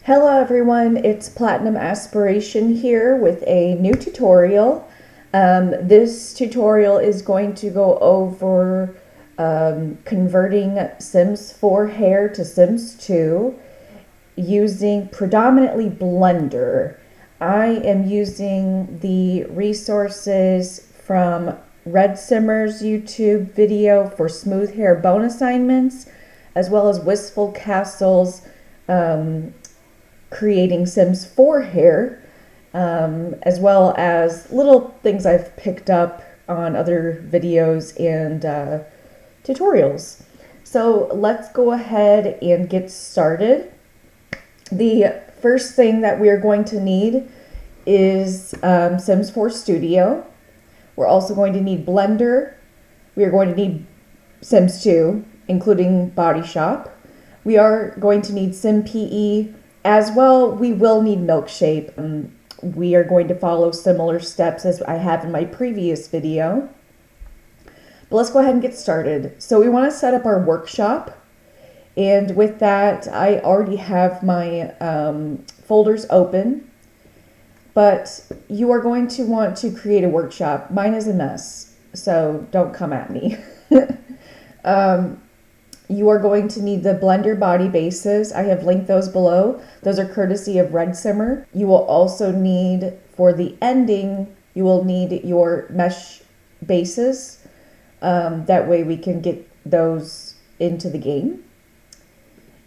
Hello everyone, it's Platinum Aspiration here with a new tutorial. This tutorial is going to go over converting Sims 4 hair to Sims 2 using predominantly Blender. I am using the resources from Red Simmer's YouTube video for smooth hair bone assignments, as well as Wistful Castle's creating Sims 4 hair, as well as little things I've picked up on other videos and tutorials. So let's go ahead and get started. The first thing that we are going to need is Sims 4 Studio. We're also going to need Blender. We are going to need Sims 2, including Body Shop. We are going to need SimPE. As well, we will need Milkshape. We are going to follow similar steps as I have in my previous video. But let's go ahead and get started. So we want to set up our workshop. And with that, I already have my folders open. But you are going to want to create a workshop. Mine is a mess, so don't come at me. You are going to need the Blender body bases. I have linked those below. Those are courtesy of Red Simmer. You will also need, for the ending, you will need your mesh bases. That way we can get those into the game.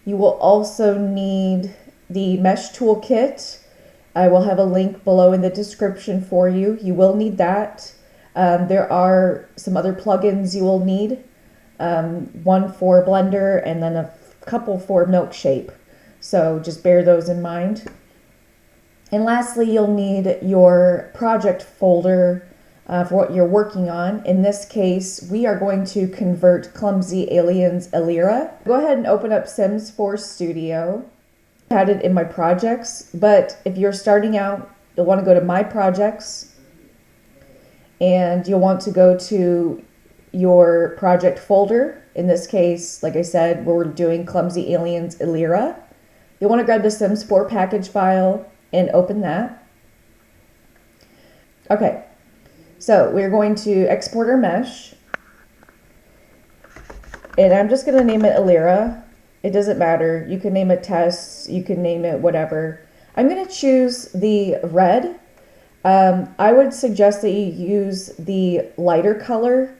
You will also need the mesh toolkit. I will have a link below in the description for you. You will need that. There are some other plugins you will need. One for Blender and then a couple for Milkshape. So just bear those in mind. And lastly, you'll need your project folder for what you're working on. In this case, we are going to convert Clumsy Aliens Elira. Go ahead and open up Sims 4 Studio. I had it in my projects, but if you're starting out, you'll want to go to My Projects, and you'll want to go to your project folder. In this case, like I said, we're doing Clumsy Aliens Elira. You'll want to grab the Sims 4 package file and open that. Okay, so we're going to export our mesh. And I'm just going to name it Elira. It doesn't matter. You can name it Tess, you can name it whatever. I'm going to choose the red. I would suggest that you use the lighter color.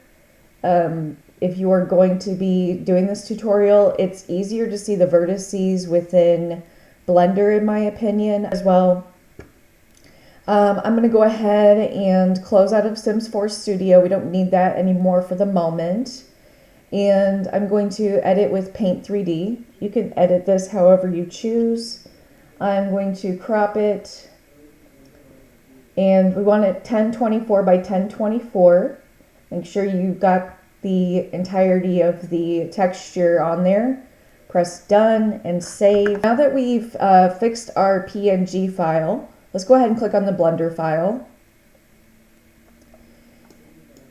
If you are going to be doing this tutorial, it's easier to see the vertices within Blender, in my opinion, as well. I'm going to go ahead and close out of Sims 4 Studio. We don't need that anymore for the moment. And I'm going to edit with Paint 3D. You can edit this however you choose. I'm going to crop it. And we want it 1024 by 1024. Make sure you've got the entirety of the texture on there. Press done and save. Now that we've fixed our PNG file, let's go ahead and click on the Blender file.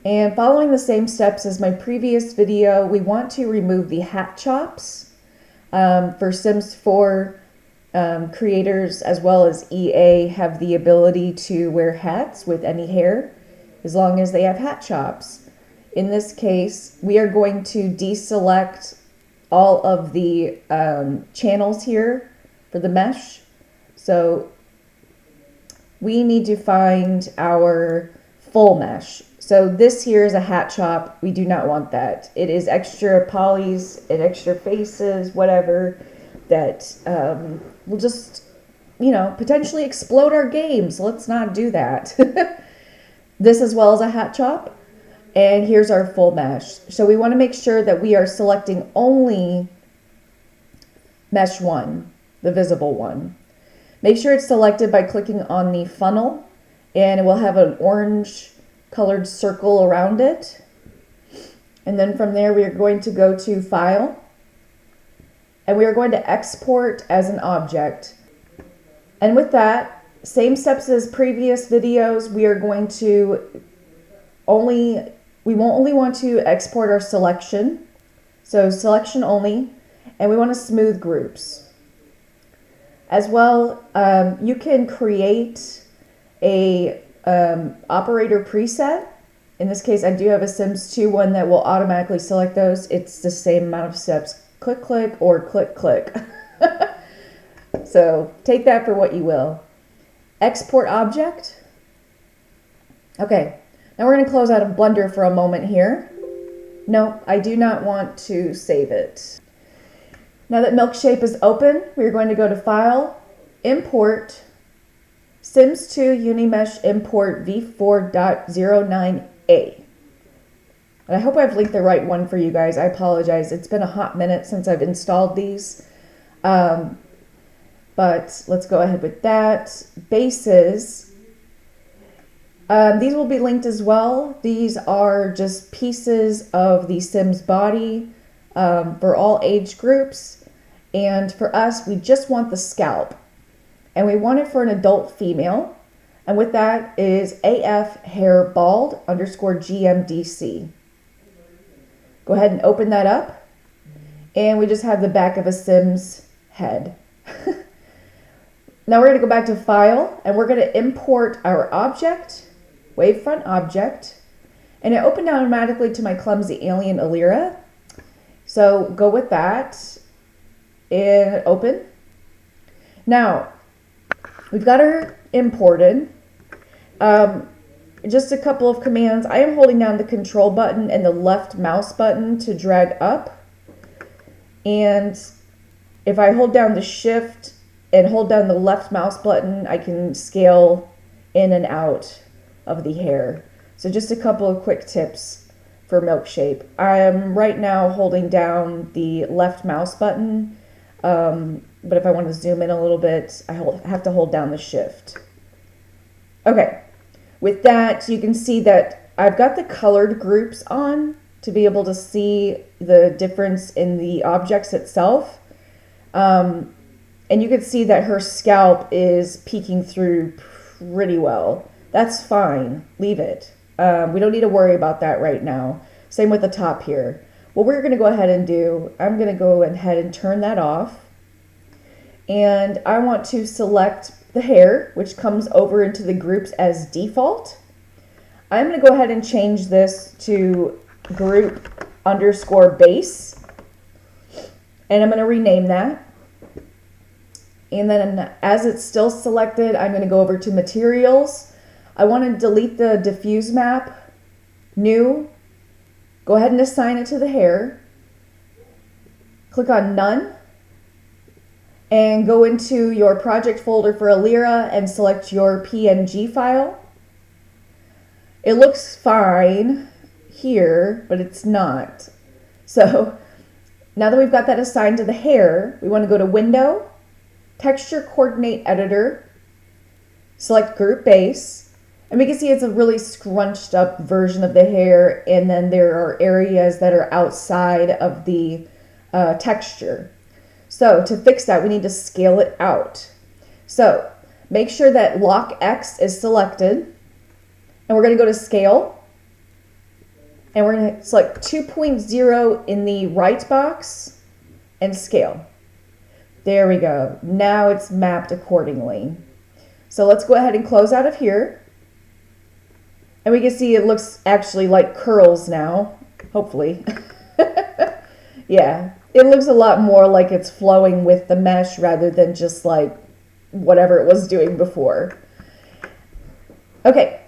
And following the same steps as my previous video, we want to remove the hat chops. For Sims 4 creators as well as EA have the ability to wear hats with any hair as long as they have hat chops. In this case, we are going to deselect all of the channels here for the mesh. So we need to find our full mesh. So this here is a hat chop. We do not want that. It is extra polys and extra faces, whatever, that will just, potentially explode our game. So let's not do that. This as well as a hat chop. And here's our full mesh. So we want to make sure that we are selecting only mesh 1, the visible one. Make sure it's selected by clicking on the funnel, and it will have an orange colored circle around it. And then from there, we are going to go to File, and we are going to export as an object. And with that, same steps as previous videos, we are going to we won't only want to export our selection. So selection only, and we want to smooth groups. As well, you can create a operator preset. In this case, I do have a Sims 2 one that will automatically select those. It's the same amount of steps, click, click, or click, click. So take that for what you will. Export object. Okay, now we're going to close out of Blender for a moment here. No, I do not want to save it. Now that Milkshape is open, we're going to go to File, Import, Sims 2 Unimesh Import v4.09a. And I hope I've linked the right one for you guys. I apologize. It's been a hot minute since I've installed these. But let's go ahead with that. Bases. These will be linked as well. These are just pieces of the Sims body for all age groups. And for us, we just want the scalp. And we want it for an adult female. And with that is AF hair bald _ GMDC. Go ahead and open that up. And we just have the back of a Sims head. Now we're going to go back to File, and we're going to import our object, wavefront object, and it opened automatically to my clumsy alien Alira. So go with that and open. Now we've got her imported. Just a couple of commands. I am holding down the control button and the left mouse button to drag up. And if I hold down the shift and hold down the left mouse button, I can scale in and out of the hair. So just a couple of quick tips for Milkshape. I am right now holding down the left mouse button, but if I want to zoom in a little bit, I have to hold down the shift. Okay, with that, you can see that I've got the colored groups on to be able to see the difference in the objects itself. And you can see that her scalp is peeking through pretty well. That's fine, leave it. We don't need to worry about that right now. Same with the top here. What we're gonna go ahead and do, I'm gonna go ahead and turn that off. And I want to select the hair, which comes over into the groups as default. I'm gonna go ahead and change this to group _ base. And I'm gonna rename that. And then as it's still selected, I'm going to go over to materials. I want to delete the diffuse map, new, go ahead and assign it to the hair. Click on none and go into your project folder for Alira and select your PNG file. It looks fine here, but it's not. So now that we've got that assigned to the hair, we want to go to Window, Texture Coordinate Editor, select Group Base, and we can see it's a really scrunched up version of the hair, and then there are areas that are outside of the texture. So to fix that, we need to scale it out. So make sure that Lock X is selected, and we're going to go to Scale, and we're going to select 2.0 in the right box and scale. There we go. Now it's mapped accordingly. So let's go ahead and close out of here. And we can see it looks actually like curls now, hopefully. Yeah, it looks a lot more like it's flowing with the mesh rather than just like whatever it was doing before. Okay,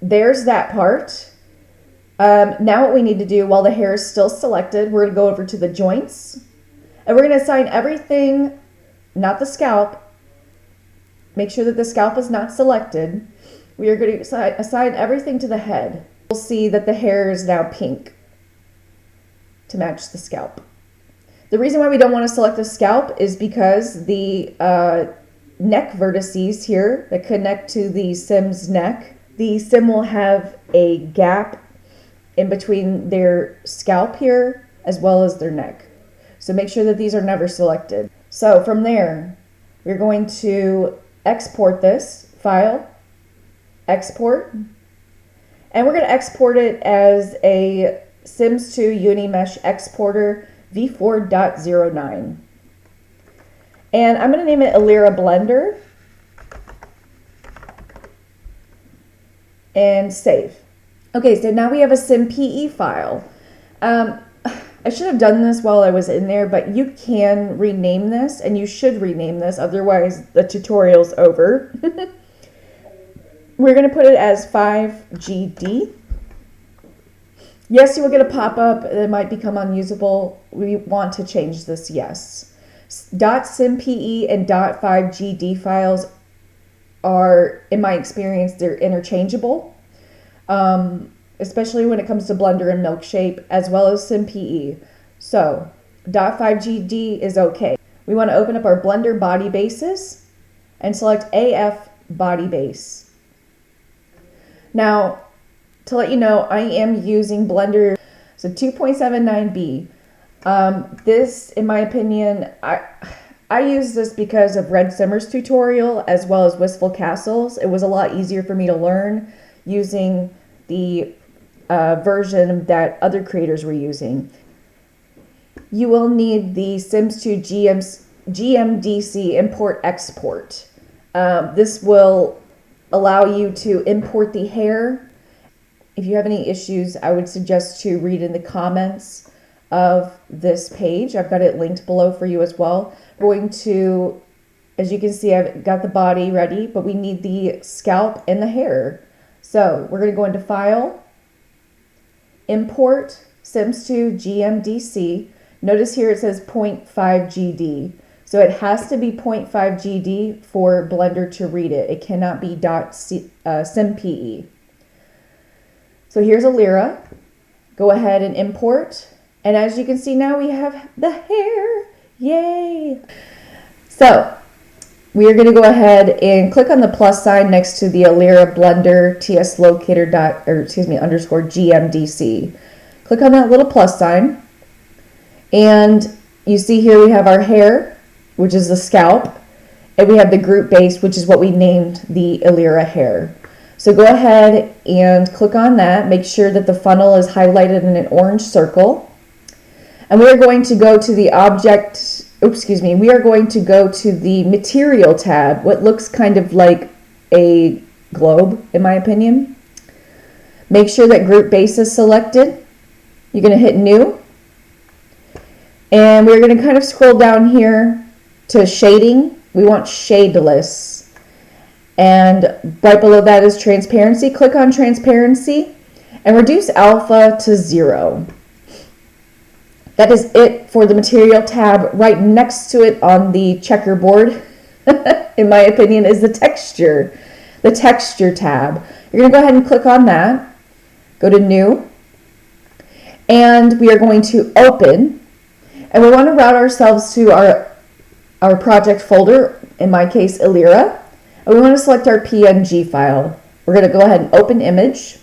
there's that part. Now what we need to do while the hair is still selected, we're going to go over to the joints. And we're going to assign everything, not the scalp. Make sure that the scalp is not selected. We are going to assign everything to the head. We'll see that the hair is now pink to match the scalp. The reason why we don't want to select the scalp is because the neck vertices here that connect to the Sim's neck, the Sim will have a gap in between their scalp here as well as their neck. So make sure that these are never selected. So from there, we're going to export this file, export, and we're going to export it as a Sims 2 Unimesh exporter v4.09. And I'm going to name it Alira Blender. And save. Okay, so now we have a SimPE file. I should have done this while I was in there, but you can rename this, and you should rename this, otherwise the tutorial's over. We're going to put it as 5GD. Yes, you will get a pop-up that might become unusable. We want to change this, yes. .simpe and .5gd files are, in my experience, they're interchangeable, especially when it comes to Blender and Milkshape, as well as SimPE. So, .5gd is okay. We want to open up our Blender body bases and select AF body base. Now, to let you know, I am using Blender, so 2.79b. This, in my opinion, I use this because of Red Simmer's tutorial as well as Wistful Castles. It was a lot easier for me to learn using the version that other creators were using. You will need the Sims 2 GMDC import export. This will allow you to import the hair. If you have any issues, I would suggest to read in the comments of this page. I've got it linked below for you as well. Going to, as you can see, I've got the body ready, but we need the scalp and the hair. So we're going to go into File, Import, Sims 2 GMDC. Notice here it says 0.5GD. So it has to be 0.5GD for Blender to read it. It cannot be .simpe. So here's Alira. Go ahead and import. And as you can see now, we have the hair. Yay! So we are going to go ahead and click on the plus sign next to the Alira Blender TS Locator _GMDC. Click on that little plus sign. And you see here we have our hair, which is the scalp. And we have the group base, which is what we named the Alira hair. So go ahead and click on that. Make sure that the funnel is highlighted in an orange circle. And we are going to go to the we are going to go to the material tab, what looks kind of like a globe, in my opinion. Make sure that group base is selected. You're going to hit new. And we're going to kind of scroll down here to shading. We want shadeless. And right below that is transparency. Click on transparency and reduce alpha to 0. That is it for the material tab. Right next to it on the checkerboard, in my opinion, is the texture tab. You're going to go ahead and click on that. Go to new. And we are going to open. And we want to route ourselves to our project folder, in my case, Alira. And we want to select our PNG file. We're going to go ahead and open image.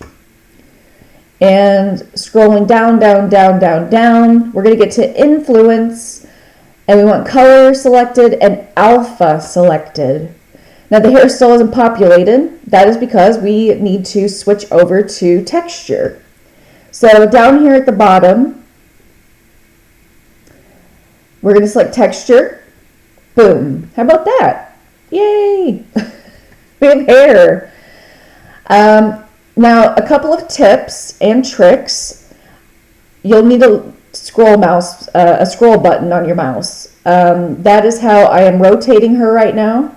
And scrolling down, we're going to get to influence. And we want color selected and alpha selected. Now the hair still isn't populated. That is because we need to switch over to texture. So down here at the bottom, we're going to select texture. Boom. How about that? Yay! We have hair. Now, a couple of tips and tricks. You'll need a scroll button on your mouse. That is how I am rotating her right now.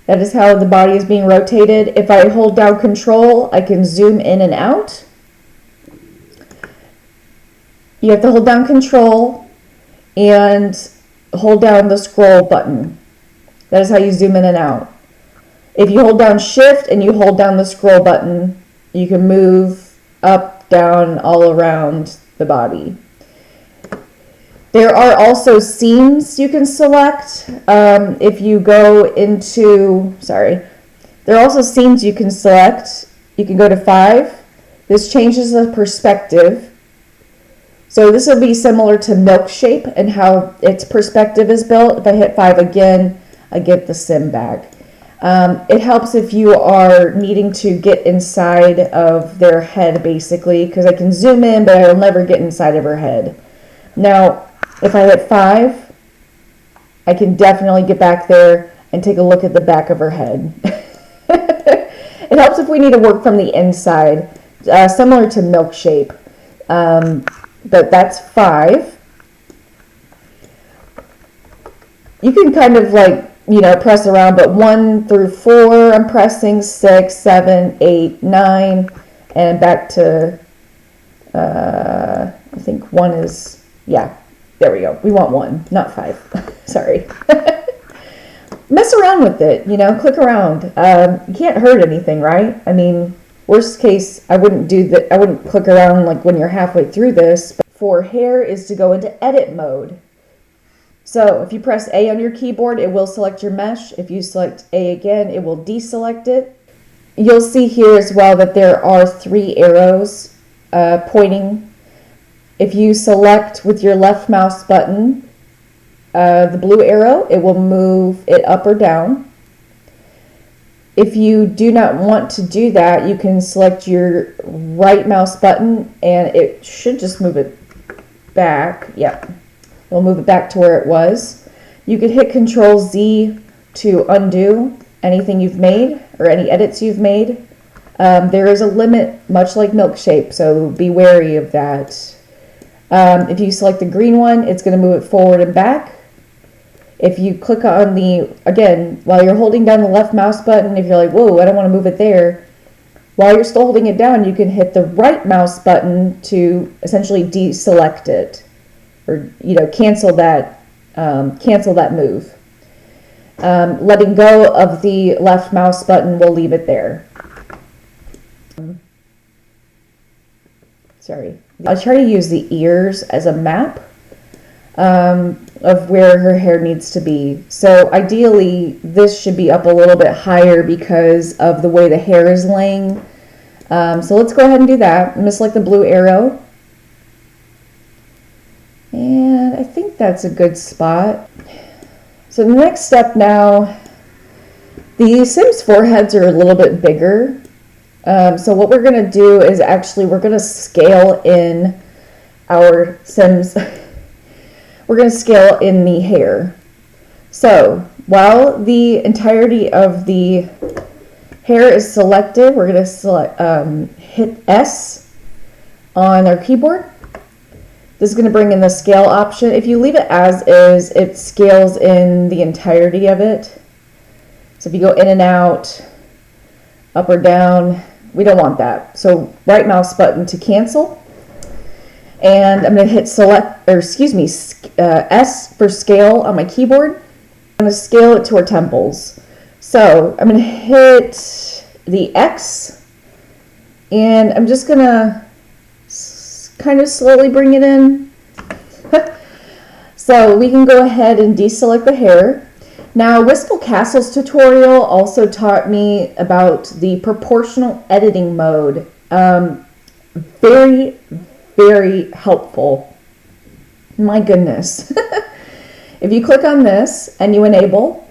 That is how the body is being rotated. If I hold down Control, I can zoom in and out. You have to hold down Control and hold down the scroll button. That is how you zoom in and out. If you hold down Shift and you hold down the scroll button, you can move up, down, all around the body. There are also scenes you can select. If you go into, there are also scenes you can select. You can go to 5. This changes the perspective. So this will be similar to Milkshape and how its perspective is built. If I hit 5 again, I get the sim back. It helps if you are needing to get inside of their head, basically, because I can zoom in, but I'll never get inside of her head. Now, if I hit 5, I can definitely get back there and take a look at the back of her head. It helps if we need to work from the inside, similar to Milkshape. But that's 5. You can kind of like, you know, press around, but 1 through 4, I'm pressing 6, 7, 8, 9, and back to, I think 1 is, yeah, there we go. We want 1, not 5. Sorry. Mess around with it, you know, click around. You can't hurt anything, right? I mean, worst case, I wouldn't do that. I wouldn't click around like when you're halfway through this. But for hair is to go into edit mode. So if you press A on your keyboard, it will select your mesh. If you select A again, it will deselect it. You'll see here as well that there are 3 arrows pointing. If you select with your left mouse button the blue arrow, it will move it up or down. If you do not want to do that, you can select your right mouse button and it should just move it back. Yep. It'll move it back to where it was. You could hit Control Z to undo anything you've made or any edits you've made. There is a limit, much like Milkshape, so be wary of that. If you select the green one, it's going to move it forward and back. If you click on the, again, while you're holding down the left mouse button, if you're like, whoa, I don't want to move it there, while you're still holding it down, you can hit the right mouse button to essentially deselect it, or, you know, cancel that move. Letting go of the left mouse button will leave it there. Sorry. I try to use the ears as a map of where her hair needs to be. So ideally, this should be up a little bit higher because of the way the hair is laying. So let's go ahead and do that. I'm going to select the blue arrow. And I think that's a good spot. So the next step now, the Sims foreheads are a little bit bigger. So what we're going to do is actually we're going to scale in our Sims. We're going to scale in the hair. So while the entirety of the hair is selected, we're going to select, hit S on our keyboard. This is going to bring in the scale option. If you leave it as is, it scales in the entirety of it. So if you go in and out, up or down, we don't want that. So right mouse button to cancel. And I'm going to hit S for scale on my keyboard. I'm going to scale it to our temples. So I'm going to hit the X, and I'm just going to kind of slowly bring it in. So we can go ahead and deselect the hair. Now, Wistful Castle's tutorial also taught me about the proportional editing mode. Very, very helpful. My goodness. If you click on this and you enable,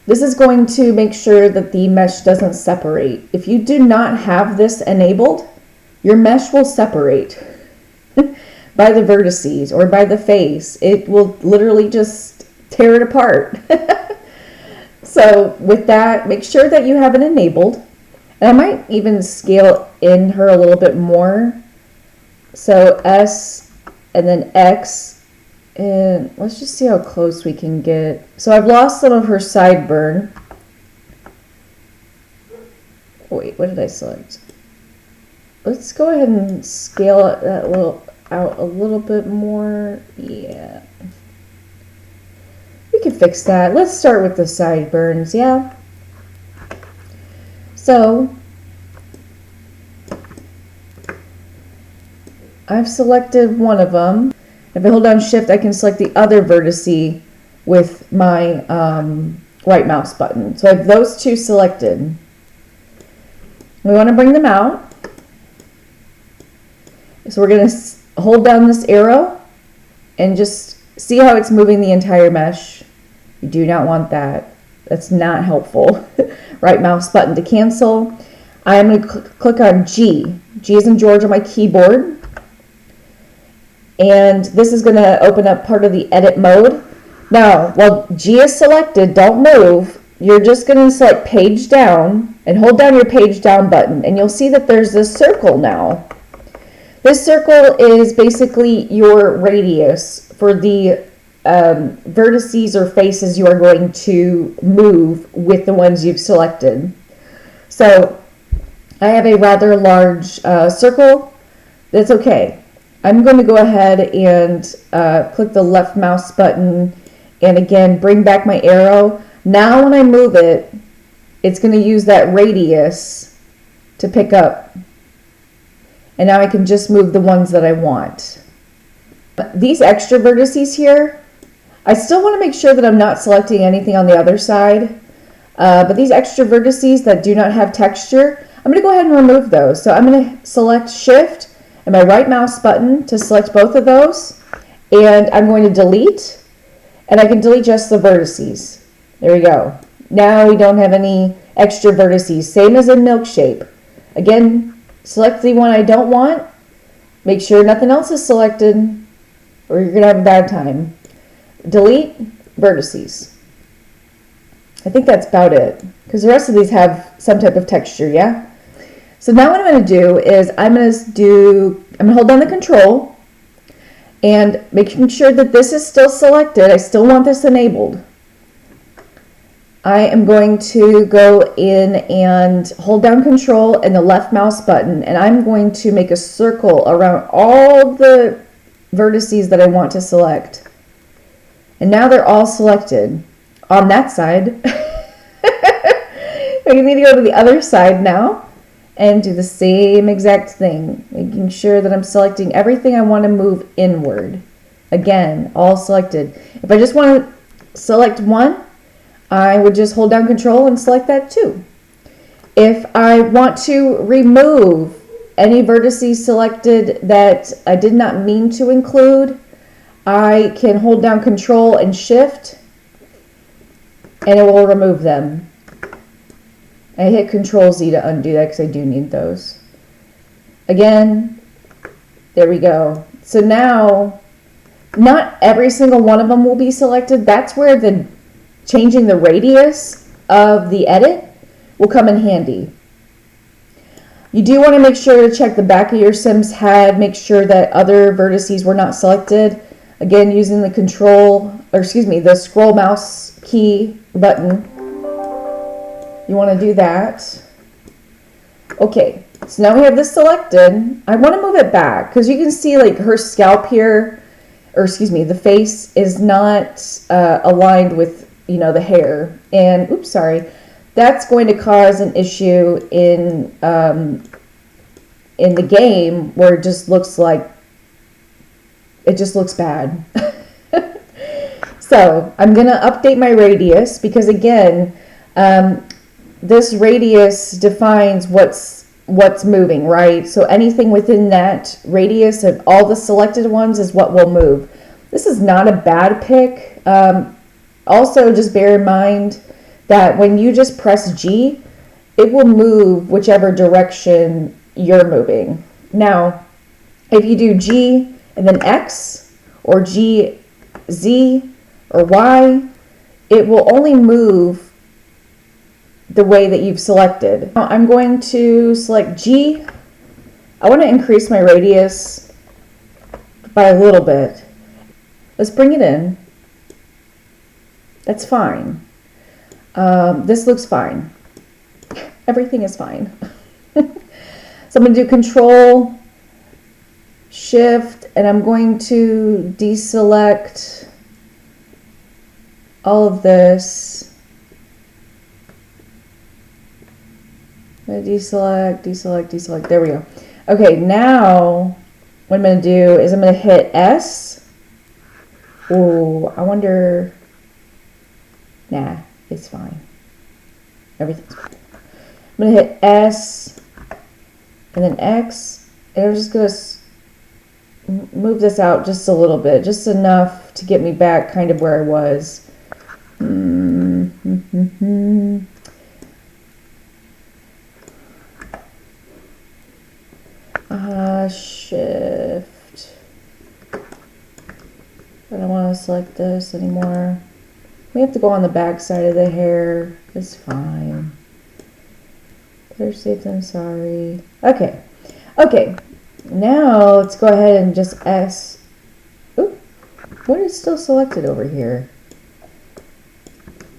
this is going to make sure that the mesh doesn't separate. If you do not have this enabled, your mesh will separate by the vertices or by the face. It will literally just tear it apart. So with that, make sure that you have it enabled. And I might even scale in her a little bit more. So S and then X, and let's just see how close we can get. So I've lost some of her sideburn. Wait, what did I select? Let's go ahead and scale it out a little bit more. Yeah. We can fix that. Let's start with the sideburns, yeah. So I've selected one of them. If I hold down Shift, I can select the other vertice with my right mouse button. So I have those two selected. We want to bring them out. So we're going to hold down this arrow and just see how it's moving the entire mesh. You do not want that. That's not helpful. Right mouse button to cancel. I'm going to click on G. G is in George on my keyboard. And this is going to open up part of the edit mode. Now, while G is selected, don't move. You're just going to select page down and hold down your page down button, and you'll see that there's this circle now. This circle is basically your radius for the vertices or faces you are going to move with the ones you've selected. So I have a rather large circle. That's okay. I'm going to go ahead and click the left mouse button and again bring back my arrow. Now when I move it, it's going to use that radius to pick up. And now I can just move the ones that I want. These extra vertices here, I still want to make sure that I'm not selecting anything on the other side. But these extra vertices that do not have texture, I'm going to go ahead and remove those. So I'm going to select Shift and my right mouse button to select both of those. And I'm going to delete. And I can delete just the vertices. There we go. Now we don't have any extra vertices. Same as in Milkshape. Again, select the one I don't want. Make sure nothing else is selected or you're going to have a bad time. Delete vertices. I think that's about it because the rest of these have some type of texture, yeah? So now what I'm going to do is I'm going to hold down the control and making sure that this is still selected. I still want this enabled. I am going to go in and hold down control and the left mouse button, and I'm going to make a circle around all the vertices that I want to select. And now they're all selected on that side. I need to go to the other side now and do the same exact thing, making sure that I'm selecting everything I want to move inward. Again, all selected. If I just want to select one, I would just hold down control and select that too. If I want to remove any vertices selected that I did not mean to include, I can hold down control and shift and it will remove them. I hit Control Z to undo that because I do need those. Again, there we go. So now, not every single one of them will be selected. That's where the changing the radius of the edit will come in handy. You do want to make sure to check the back of your Sims head, make sure that other vertices were not selected. Again, using the the scroll mouse key button. You want to do that. Okay, so now we have this selected. I want to move it back because you can see like her scalp here, or the face is not aligned with the hair. And oops, sorry, that's going to cause an issue in the game where it just looks bad. So I'm gonna update my radius because again, this radius defines what's moving, right? So anything within that radius of all the selected ones is what will move. This is not a bad pick. Also, just bear in mind that when you just press G, it will move whichever direction you're moving. Now, if you do G and then X or G, Z or Y, it will only move the way that you've selected. Now, I'm going to select G. I want to increase my radius by a little bit. Let's bring it in. That's fine. This looks fine. Everything is fine. So I'm going to do Control, Shift, and I'm going to deselect all of this. I'm going to deselect. There we go. Okay, now what I'm going to do is I'm going to hit S. Oh, I wonder. Nah, it's fine. Everything's fine. I'm going to hit S and then X. And I'm just going to move this out just a little bit. Just enough to get me back kind of where I was. Shift. And I want to select this anymore. We have to go on the back side of the hair. It's fine. Better safe than sorry. Okay. Okay. Now let's go ahead and just Oop. What is still selected over here?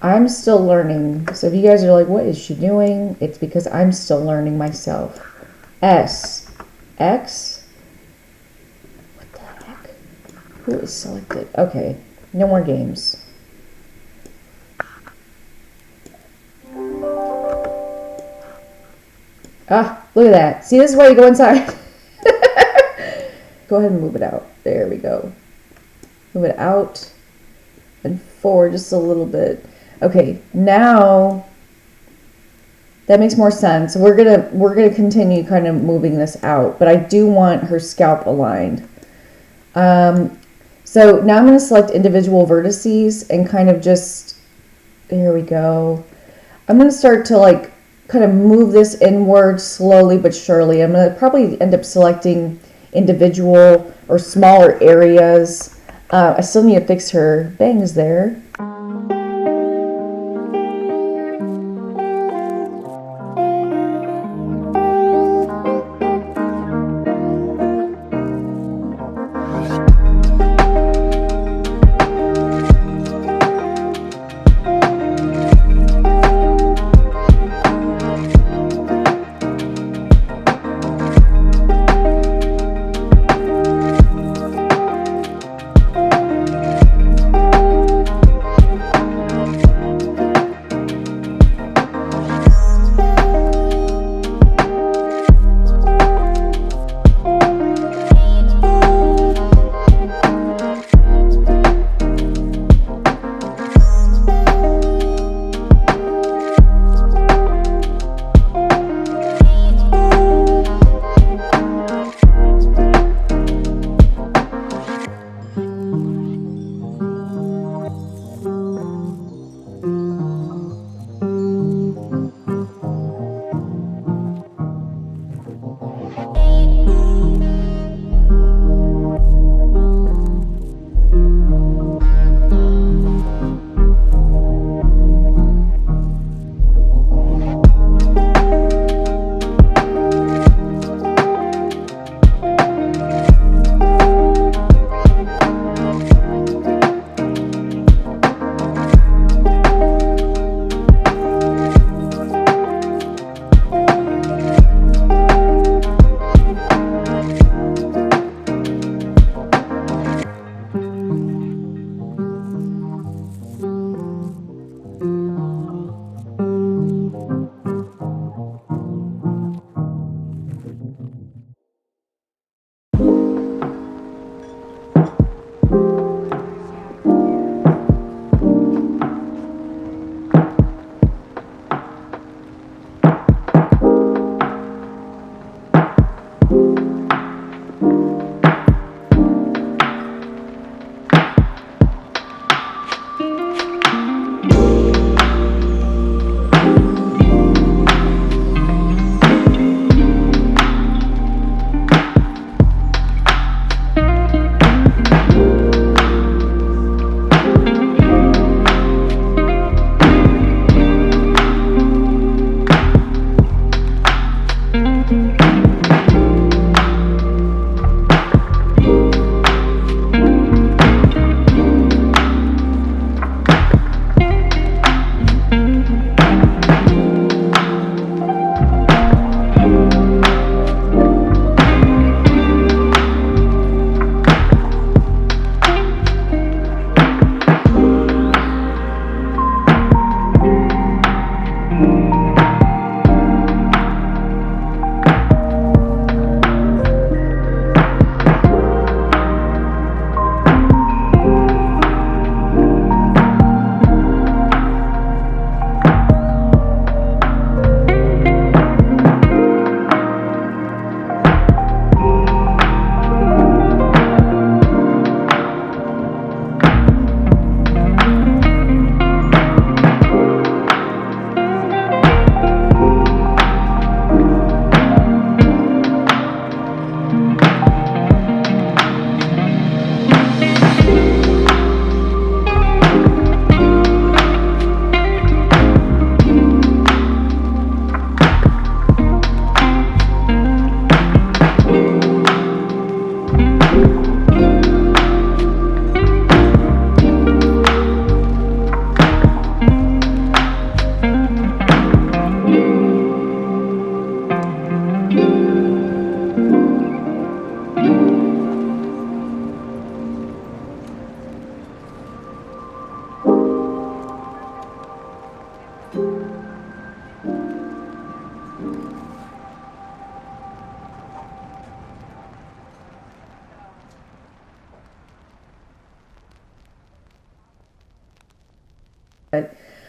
I'm still learning. So if you guys are like, what is she doing? It's because I'm still learning myself. S. X. What the heck? Who is selected? Okay. No more games. Ah, look at that. See, this is why you go inside. Go ahead and move it out. There we go. Move it out and forward just a little bit. Okay, now that makes more sense. We're gonna continue kind of moving this out, but I do want her scalp aligned. So now I'm gonna select individual vertices and kind of just, there we go. I'm gonna start to like kind of move this inward slowly but surely. I'm gonna probably end up selecting individual or smaller areas. I still need to fix her bangs there.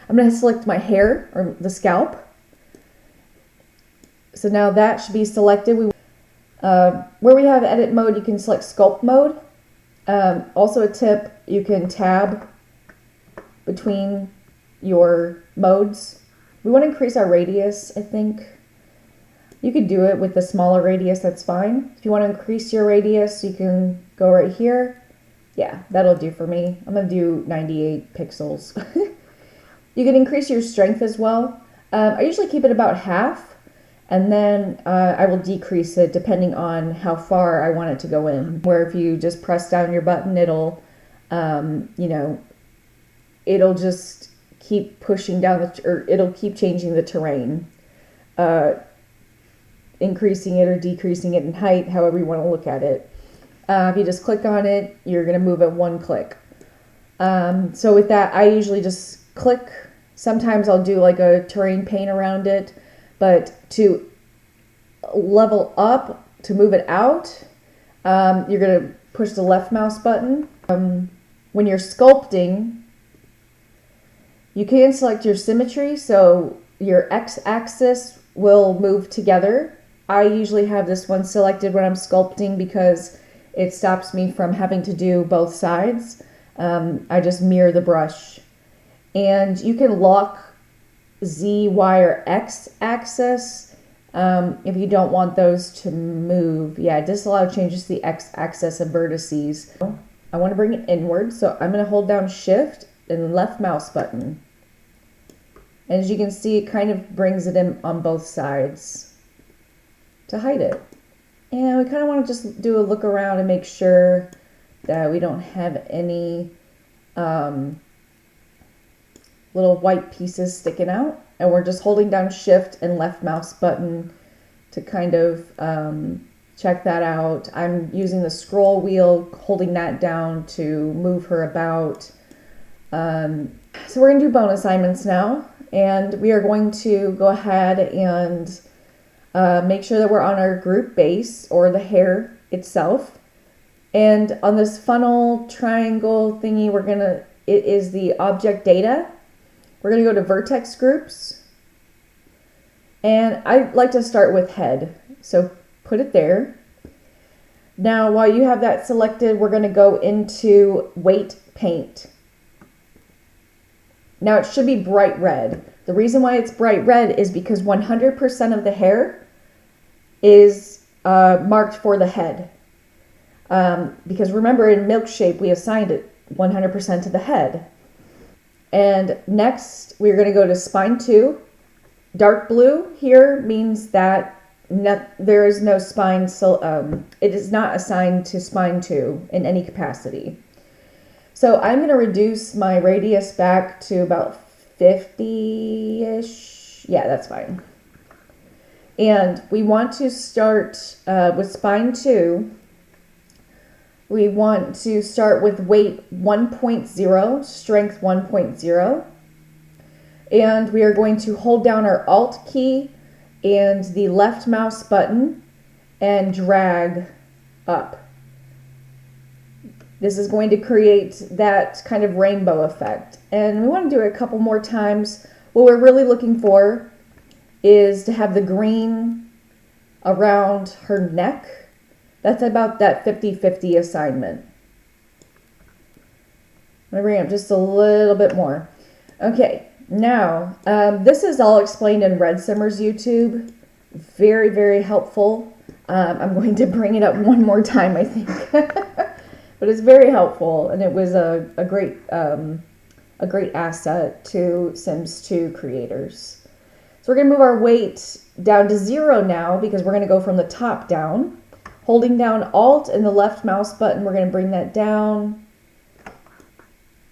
I'm going to select my hair or the scalp. So now that should be selected. Where we have edit mode, you can select sculpt mode. Also a tip, you can tab between your modes. We want to increase our radius, I think. You could do it with the smaller radius, that's fine. If you want to increase your radius, you can go right here. Yeah, that'll do for me. I'm going to do 98 pixels. You can increase your strength as well. I usually keep it about half, and then I will decrease it depending on how far I want it to go in. Where if you just press down your button, it'll, you know, it'll just keep pushing down, or it'll keep changing the terrain, increasing it or decreasing it in height, however you want to look at it. If you just click on it, you're going to move it one click. So with that, I usually just click. Sometimes I'll do like a terrain paint around it, but to level up, to move it out, you're going to push the left mouse button. When you're sculpting, you can select your symmetry, so your x-axis will move together. I usually have this one selected when I'm sculpting because it stops me from having to do both sides. I just mirror the brush. And you can lock Z, Y, or X axis if you don't want those to move. Yeah, disallow changes to the X axis of vertices. I want to bring it inward, so I'm going to hold down Shift and left mouse button. And as you can see, it kind of brings it in on both sides to hide it. And we kind of want to just do a look around and make sure that we don't have any little white pieces sticking out. And we're just holding down Shift and left mouse button to kind of check that out. I'm using the scroll wheel, holding that down to move her about. So we're going to do bone assignments now. And we are going to go ahead and make sure that we're on our group base or the hair itself. And on this funnel triangle thingy, it is the object data. We're going to go to vertex groups. And I like to start with head. So put it there. Now, while you have that selected, we're going to go into weight paint. Now, it should be bright red. The reason why it's bright red is because 100% of the hair is marked for the head. Because remember, in Milkshape, we assigned it 100% to the head. And next, we're going to go to spine 2. Dark blue here means that there is no spine, so it is not assigned to spine 2 in any capacity. So I'm going to reduce my radius back to about 50-ish. Yeah, that's fine. And we want to start with spine 2. We want to start with weight 1.0, strength 1.0. And we are going to hold down our Alt key and the left mouse button and drag up. This is going to create that kind of rainbow effect. And we want to do it a couple more times. What we're really looking for is to have the green around her neck. That's about that 50-50 assignment. I'm going to bring it up just a little bit more. Okay, now, this is all explained in Red Simmer's YouTube. Very, very helpful. I'm going to bring it up one more time, I think. But it's very helpful, and it was a great asset to Sims 2 creators. So we're going to move our weight down to 0 now, because we're going to go from the top down. Holding down Alt and the left mouse button, we're going to bring that down.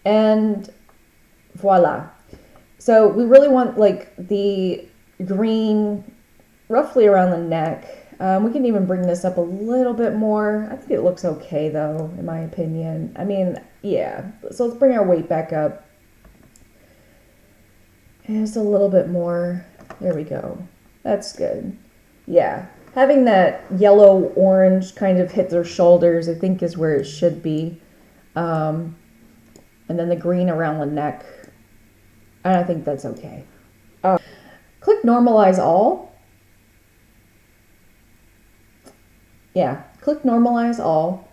And voila. So we really want like the green roughly around the neck. We can even bring this up a little bit more. I think it looks okay though, in my opinion. I mean, yeah. So let's bring our weight back up. And just a little bit more. There we go. That's good. Yeah. Having that yellow-orange kind of hit their shoulders, I think, is where it should be. And then the green around the neck. I think that's okay. Click Normalize All. Yeah, click Normalize All.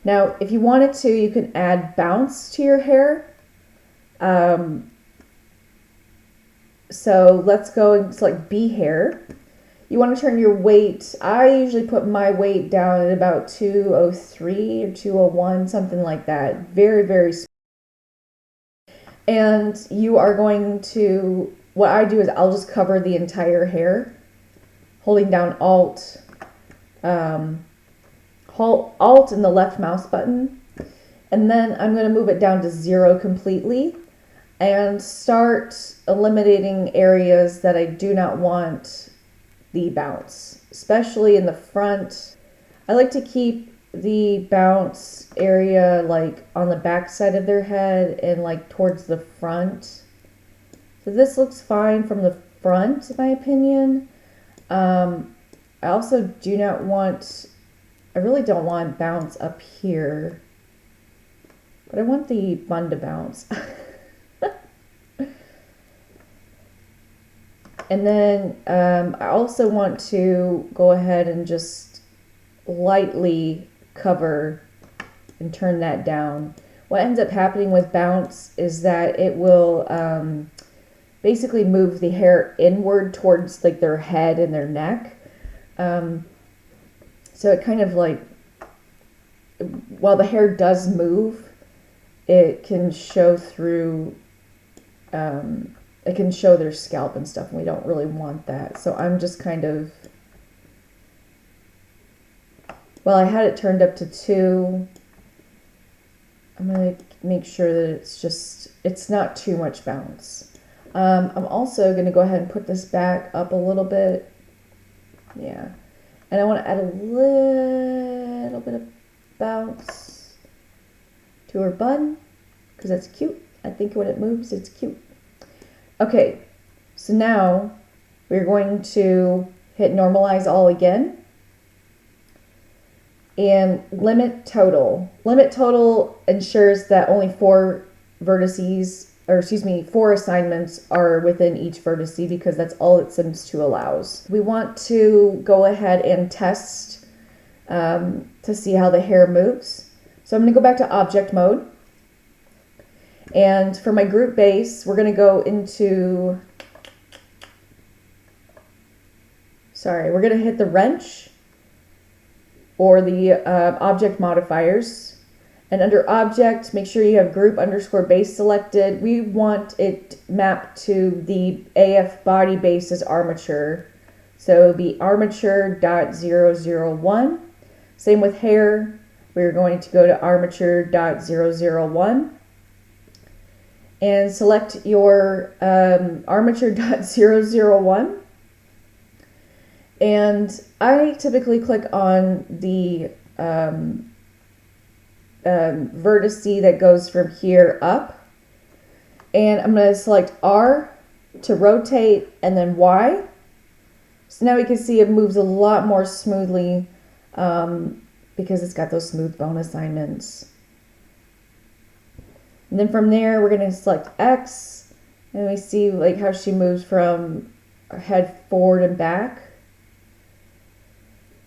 Now, if you wanted to, you can add bounce to your hair. So let's go and select B hair. You want to turn your weight. I usually put my weight down at about 203 or 201, something like that. Very, very small. And you are going to, what I do is I'll just cover the entire hair, holding down Alt and the left mouse button. And then I'm going to move it down to 0 completely and start eliminating areas that I do not want the bounce, especially in the front. I like to keep the bounce area like on the back side of their head and like towards the front. So this looks fine from the front, in my opinion. I also do not want, I really don't want bounce up here, but I want the bun to bounce. And then I also want to go ahead and just lightly cover and turn that down. What ends up happening with bounce is that it will basically move the hair inward towards like their head and their neck. So it kind of like, while the hair does move, it can show through, it can show their scalp and stuff, and we don't really want that. So I'm just kind of, well, I had it turned up to 2. I'm going to make sure that it's not too much bounce. I'm also going to go ahead and put this back up a little bit. Yeah. And I want to add a little bit of bounce to her bun, because that's cute. I think when it moves, it's cute. Okay, so now we're going to hit Normalize All again. And Limit Total. Limit Total ensures that only 4 vertices, or excuse me, 4 assignments are within each vertice, because that's all that Sims 2 allows. We want to go ahead and test to see how the hair moves. So I'm going to go back to Object Mode. And for my group base, we're going to go into, we're going to hit the wrench or the object modifiers. And under object, make sure you have group _ base selected. We want it mapped to the AF body base as armature. So it'll be armature.001. Same with hair. We're going to go to armature.001. And select your armature.001. And I typically click on the vertice that goes from here up. And I'm going to select R to rotate and then Y. So now we can see it moves a lot more smoothly because it's got those smooth bone assignments. And then from there, we're going to select X, and we see like how she moves from her head forward and back.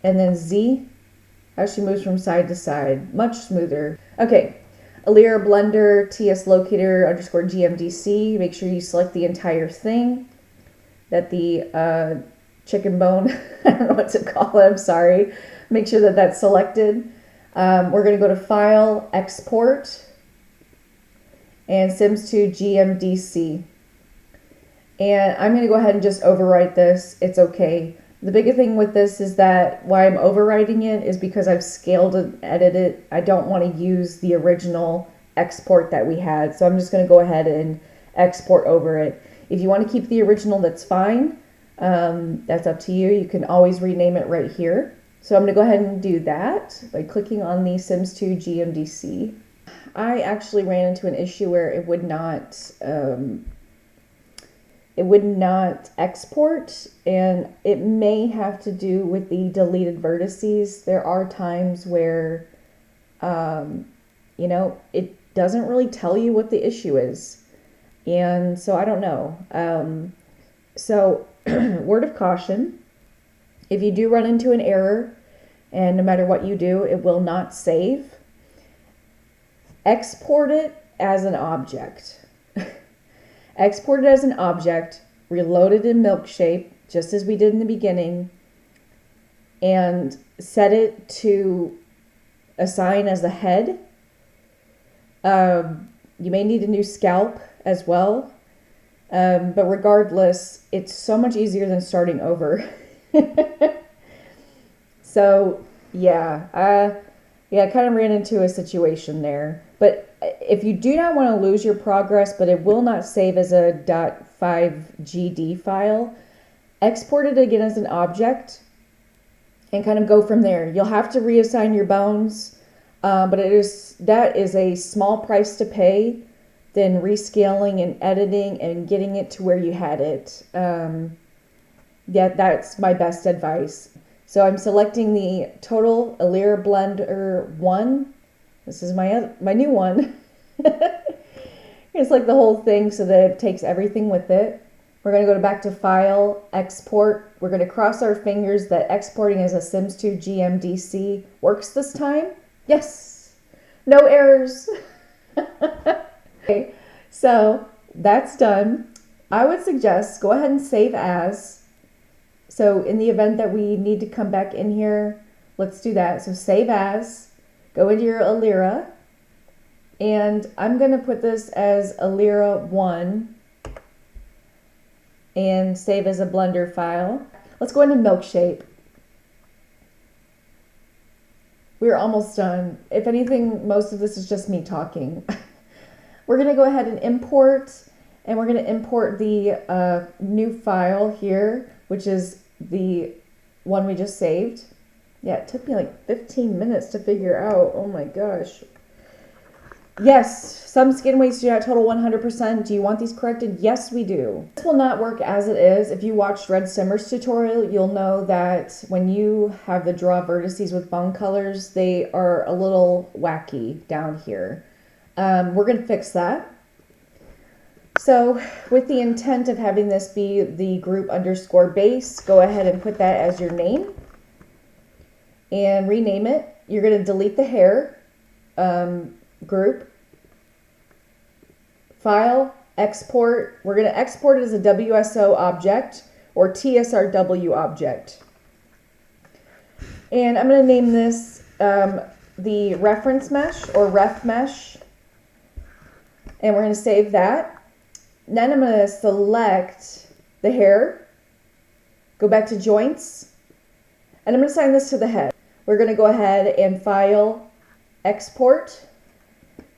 And then Z, how she moves from side to side, much smoother. Okay, Alira Blender TS Locator _ GMDC. Make sure you select the entire thing. That the chicken bone, I don't know what to call it, I'm sorry. Make sure that that's selected. We're going to go to File, Export, and Sims 2 GMDC. And I'm going to go ahead and just overwrite this. It's okay. The bigger thing with this is that why I'm overwriting it is because I've scaled and edited. I don't want to use the original export that we had. So I'm just going to go ahead and export over it. If you want to keep the original, that's fine. That's up to you. You can always rename it right here. So I'm going to go ahead and do that by clicking on the Sims 2 GMDC. I actually ran into an issue where it would not it would not export, and it may have to do with the deleted vertices. There are times where, you know, it doesn't really tell you what the issue is. And so I don't know. So word of caution, if you do run into an error, and no matter what you do, it will not save, export it as an object. Export it as an object, reload it in Milkshape, just as we did in the beginning, and set it to assign as a head. You may need a new scalp as well, but regardless, it's so much easier than starting over. So yeah, I kind of ran into a situation there. But if you do not want to lose your progress, but it will not save as a .5gd file, export it again as an object and kind of go from there. You'll have to reassign your bones, but that is a small price to pay than rescaling and editing and getting it to where you had it. Yeah, that's my best advice. So I'm selecting the Total Alira Blender 1. This is my new one. It's like the whole thing so that it takes everything with it. We're going to go back to File, Export. We're going to cross our fingers that exporting as a Sims 2 GMDC works this time. Yes! No errors! Okay, so that's done. I would suggest go ahead and save as. So in the event that we need to come back in here, let's do that. So save as. Go into your Alira, and I'm going to put this as Alira 1 and save as a Blender file. Let's go into Milkshape. We're almost done. If anything, most of this is just me talking. We're going to go ahead and import, and we're going to import the new file here, which is the one we just saved. Yeah, it took me like 15 minutes to figure out. Oh my gosh. Yes, some skin weights do not total 100%. Do you want these corrected? Yes, we do. This will not work as it is. If you watched Red Simmer's tutorial, you'll know that when you have the draw vertices with bone colors, they are a little wacky down here. We're going to fix that. So with the intent of having this be the group underscore base, go ahead and put that as your name. And rename it. You're going to delete the hair group. File, export. We're going to export it as a WSO object or TSRW object. And I'm going to name this the reference mesh or ref mesh. And we're going to save that. Then I'm going to select the hair. Go back to joints. And I'm going to assign this to the head. We're going to go ahead and file, export,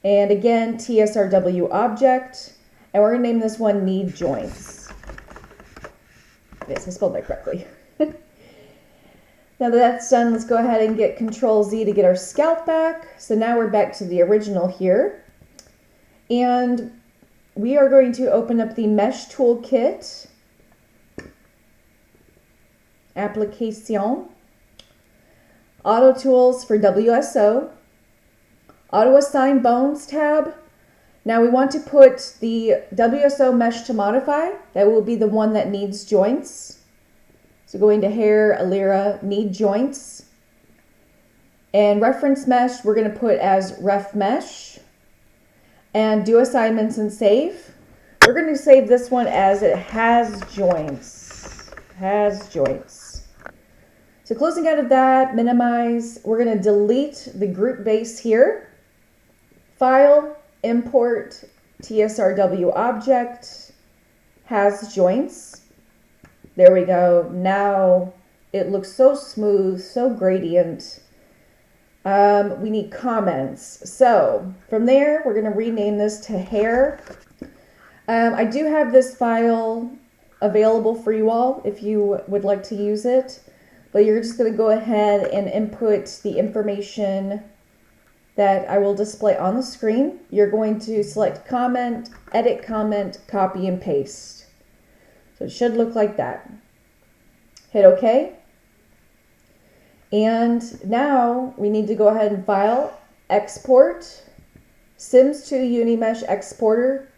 and again, TSRW object, and we're going to name this one need joints. Yes, I spelled that correctly. Now that that's done, let's go ahead and get Control Z to get our scalp back. So now we're back to the original here. And we are going to open up the Mesh Toolkit, Application, Auto Tools for WSO, Auto Assign Bones tab. Now we want to put the WSO mesh to modify. That will be the one that needs joints. So going to Hair, Alira, Need Joints. And Reference Mesh, we're going to put as Ref Mesh. And do assignments and save. We're going to save this one as it has joints. Has joints. So closing out of that, minimize. We're going to delete the group base here. File, import, TSRW object, has joints. There we go. Now it looks so smooth, so gradient. We need comments. So from there, we're going to rename this to hair. I do have this file available for you all if you would like to use it. But you're just going to go ahead and input the information that I will display on the screen. You're going to select comment, edit comment, copy and paste. So it should look like that. Hit OK. And now we need to go ahead and file, export, Sims 2 Unimesh exporter.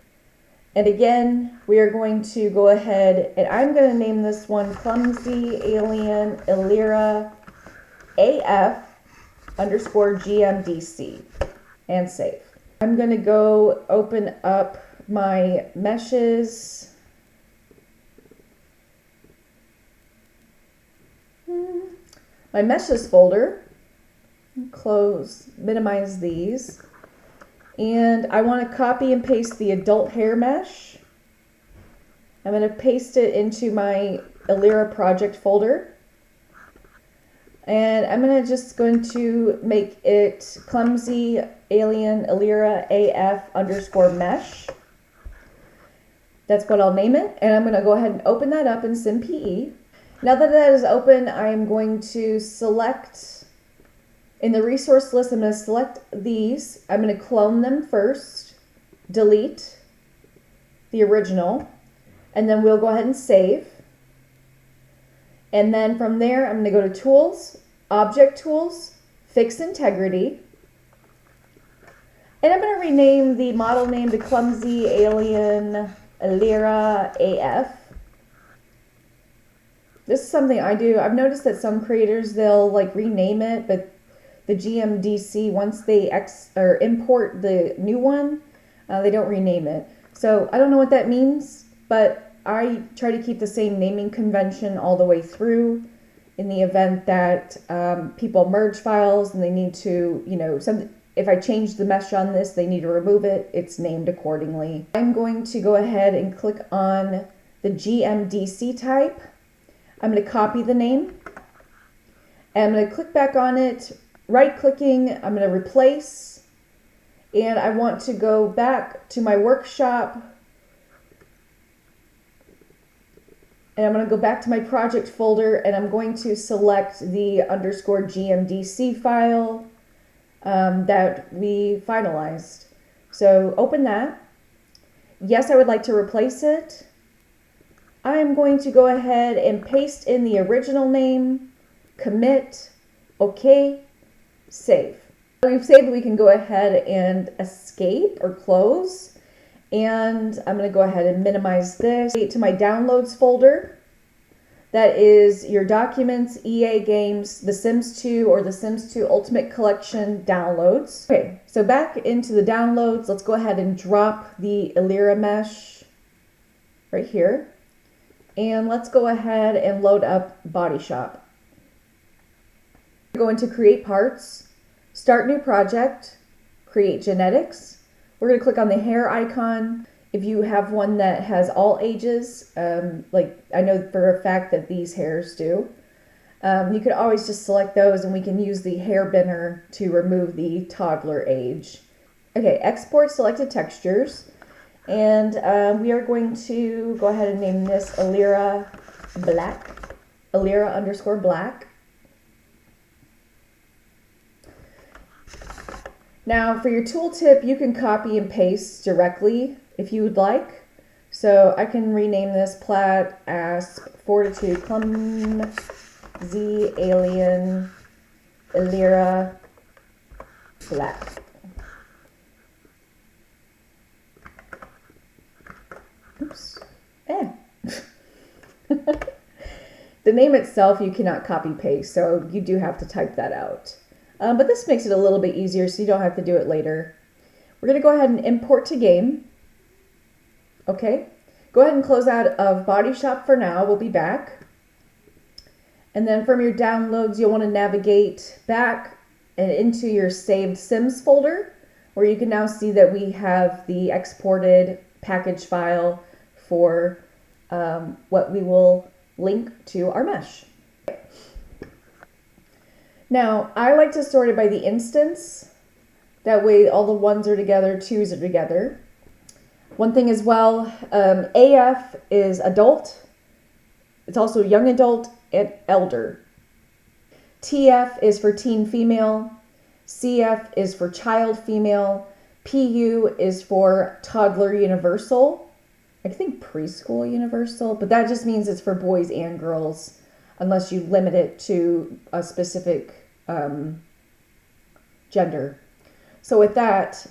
And again, we are going to go ahead and I'm going to name this one Clumsy Alien Illyra AF _ GMDC and save. I'm going to go open up my meshes. My meshes folder. Close, minimize these. And I want to copy and paste the adult hair mesh. I'm going to paste it into my Illyra project folder. And I'm going to make it Clumsy Alien Illyra AF _ mesh. That's what I'll name it. And I'm going to go ahead and open that up in SimPE. Now that that is open, I'm going to select, in the resource list, I'm going to select these. I'm going to clone them first, delete the original, and then we'll go ahead and save. And then from there, I'm going to go to Tools, Object Tools, Fix Integrity. And I'm going to rename the model name to Clumsy Alien Illyra AF. This is something I do. I've noticed that some creators, they'll like rename it, but the GMDC, once they import the new one, they don't rename it. So I don't know what that means, but I try to keep the same naming convention all the way through in the event that people merge files and they need to, if I change the mesh on this, they need to remove it, it's named accordingly. I'm going to go ahead and click on the GMDC type. I'm going to copy the name. And I'm going to click back on it, right-clicking, I'm going to replace. And I want to go back to my workshop. And I'm going to go back to my project folder and I'm going to select the _GMDC file that we finalized. So open that. Yes, I would like to replace it. I'm going to go ahead and paste in the original name, commit, OK, save. We've saved, we can go ahead and escape or close. And I'm going to go ahead and minimize this. To my downloads folder. That is your documents, EA games, The Sims 2 or The Sims 2 Ultimate Collection downloads. Okay, so back into the downloads, let's go ahead and drop the Illyra mesh right here. And let's go ahead and load up Body Shop. Go into Create Parts, Start New Project, Create Genetics. We're going to click on the hair icon. If you have one that has all ages, like I know for a fact that these hairs do, you could always just select those and we can use the hair binner to remove the toddler age. Okay, export selected textures. And we are going to go ahead and name this Illyra Black, Illyra _ Black. Now for your tooltip, you can copy and paste directly if you would like. So I can rename this Plat Asp Fortitude Clumsy Alien Illyra Black. Oops. The name itself you cannot copy paste, so you do have to type that out. But this makes it a little bit easier so you don't have to do it later. We're going to go ahead and import to game. Okay. Go ahead and close out of Body Shop for now. We'll be back. And then from your downloads, you'll want to navigate back and into your saved Sims folder, where you can now see that we have the exported package file for what we will link to our mesh. Now, I like to sort it by the instance. That way all the ones are together, twos are together. One thing as well, AF is adult. It's also young adult and elder. TF is for teen female. CF is for child female. PU is for toddler universal. I think preschool universal, but that just means it's for boys and girls unless you limit it to a specific gender. So with that,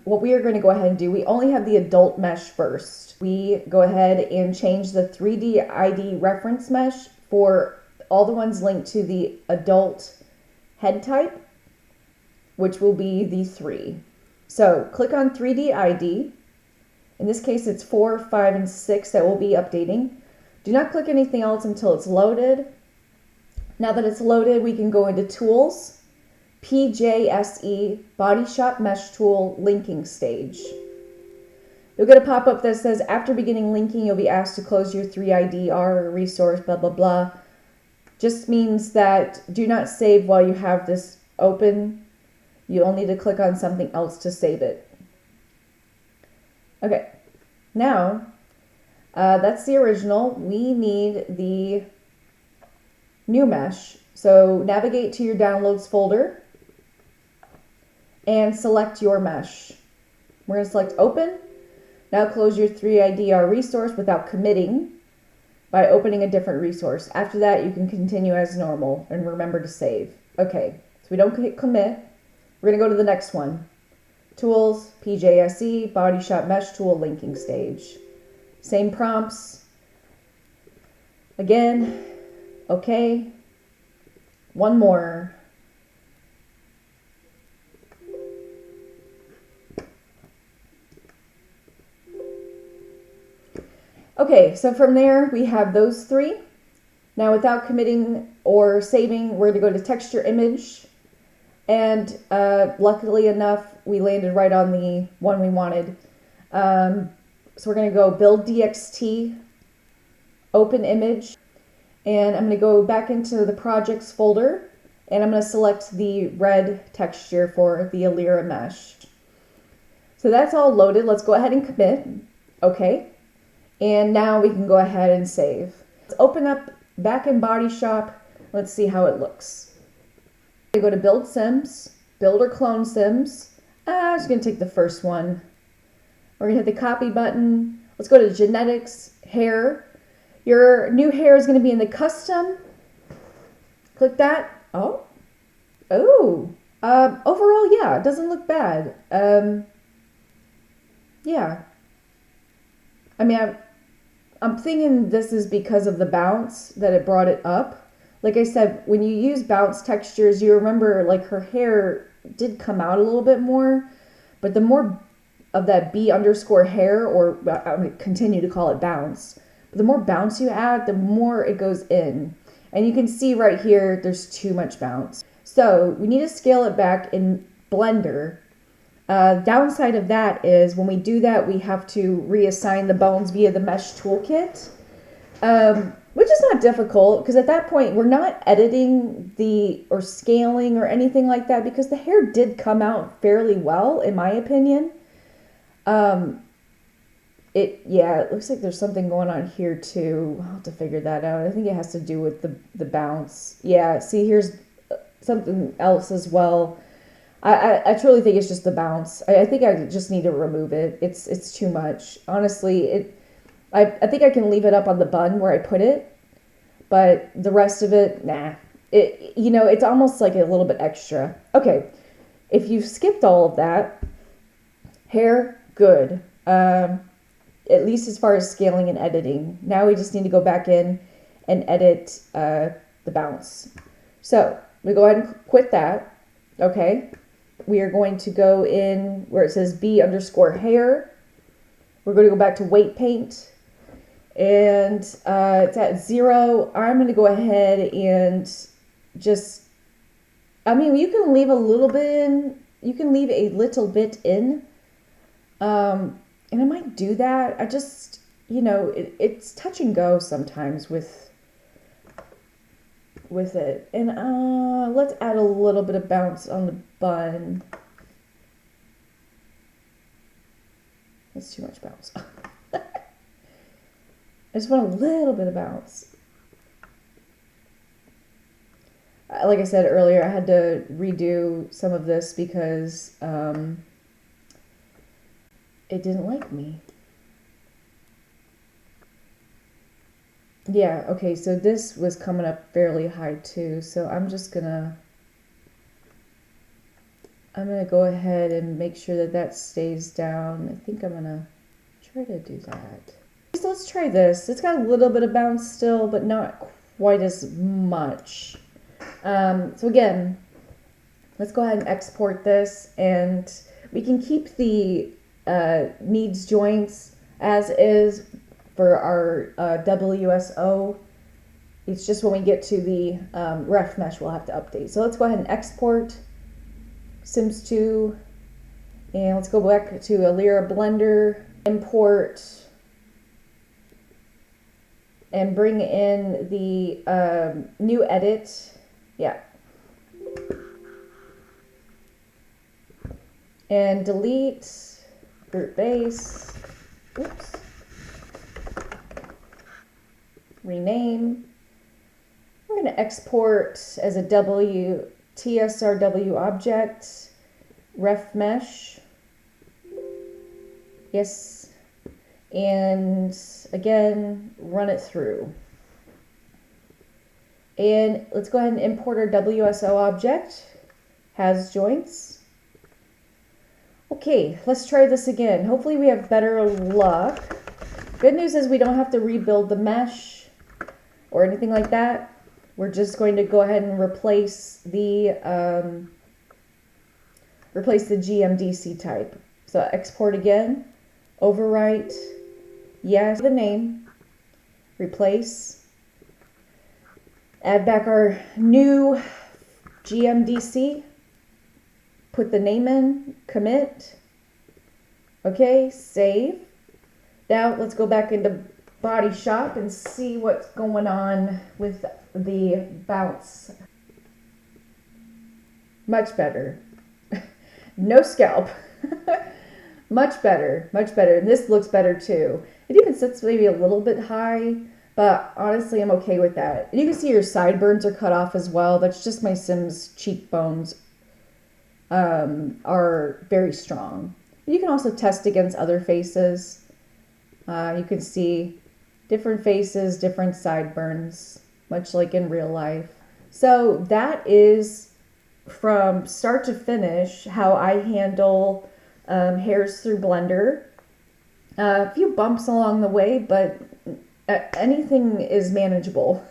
what we are going to go ahead and do, we only have the adult mesh first. We go ahead and change the 3D ID reference mesh for all the ones linked to the adult head type, which will be the 3. So click on 3D ID. In this case, it's 4, 5, and 6 that will be updating. Do not click anything else until it's loaded. Now that it's loaded, we can go into Tools, PJSE, Body Shop Mesh Tool, Linking Stage. You'll get a pop-up that says, after beginning linking, you'll be asked to close your 3IDR resource, blah, blah, blah. Just means that do not save while you have this open. You'll need to click on something else to save it. Okay, now that's the original. We need the new mesh. So navigate to your downloads folder and select your mesh. We're going to select open. Now close your 3IDR resource without committing by opening a different resource. After that, you can continue as normal and remember to save. Okay, so we don't hit commit. We're going to go to the next one. Tools, PJSE, Body Shop Mesh Tool, Linking Stage. Same prompts. Again, okay. One more. Okay, so from there we have those 3. Now without committing or saving, we're going to go to texture image. And luckily enough, we landed right on the one we wanted. So we're going to go build DXT, open image, and I'm going to go back into the projects folder, and I'm going to select the red texture for the Alira mesh. So that's all loaded. Let's go ahead and commit. Okay. And now we can go ahead and save. Let's open up back in Body Shop. Let's see how it looks. We go to Build Sims, Build or Clone Sims. I'm just going to take the first one. We're going to hit the copy button. Let's go to Genetics, Hair. Your new hair is going to be in the custom. Click that. Oh. Overall, yeah, it doesn't look bad. Yeah. I mean, I'm thinking this is because of the bounce that it brought it up. Like I said, when you use bounce textures, you remember like her hair did come out a little bit more, but the more of that B_ hair, or I'm going to continue to call it bounce, but the more bounce you add, the more it goes in. And you can see right here, there's too much bounce. So we need to scale it back in Blender. Downside of that is when we do that, we have to reassign the bones via the mesh toolkit. Which is not difficult, because at that point we're not editing or scaling or anything like that, because the hair did come out fairly well, in my opinion. It looks like there's something going on here too. I'll have to figure that out. I think it has to do with the bounce. Yeah, see, here's something else as well. I truly think it's just the bounce. I think I just need to remove it. It's too much. Honestly, I think I can leave it up on the bun where I put it, but the rest of it, nah. It's almost like a little bit extra. Okay, if you've skipped all of that, hair, good. At least as far as scaling and editing. Now we just need to go back in and edit the bounce. So we go ahead and quit that. Okay, we are going to go in where it says B_hair. We're going to go back to weight paint. And it's at 0. I'm going to go ahead and just, you can leave a little bit in. You can leave a little bit in. And I might do that. I just, it's touch and go sometimes with it. And let's add a little bit of bounce on the bun. That's too much bounce. I just want a little bit of bounce. Like I said earlier, I had to redo some of this because it didn't like me. Yeah, okay, so this was coming up fairly high too, so I'm gonna go ahead and make sure that that stays down. I think I'm gonna try to do that. So let's try this. It's got a little bit of bounce still, but not quite as much. So again, let's go ahead and export this, and we can keep the needs joints as is for our WSO. It's just when we get to the ref mesh we'll have to update. So let's go ahead and export Sims 2, and let's go back to Alira Blender, import, and bring in the new edit. Yeah. And delete root base. Oops. Rename. We're going to export as a TSRW object. Ref mesh. Yes. And again, run it through. And let's go ahead and import our WSO object. Has joints. Okay, let's try this again. Hopefully we have better luck. Good news is we don't have to rebuild the mesh or anything like that. We're just going to go ahead and replace the GMDC type. So export again, overwrite, yes, the name, replace, add back our new GMDC. Put the name in, commit, okay, save. Now let's go back into Body Shop and see what's going on with the bounce. Much better. No scalp. Much better, much better. And this looks better too. It even sits maybe a little bit high, but honestly I'm okay with that. And you can see your sideburns are cut off as well. That's just my Sims cheekbones are very strong. You can also test against other faces. You can see different faces, different sideburns, much like in real life. So that is from start to finish how I handle hairs through Blender. A few bumps along the way, but anything is manageable.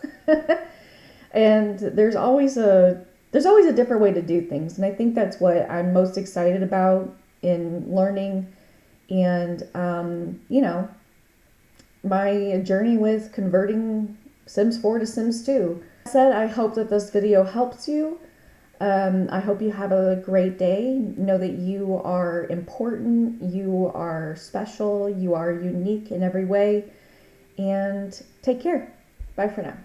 And there's always a different way to do things, and I think that's what I'm most excited about in learning and you know, my journey with converting Sims 4 to Sims 2. That said, I hope that this video helps you. I hope you have a great day. Know that you are important, you are special, you are unique in every way, and take care. Bye for now.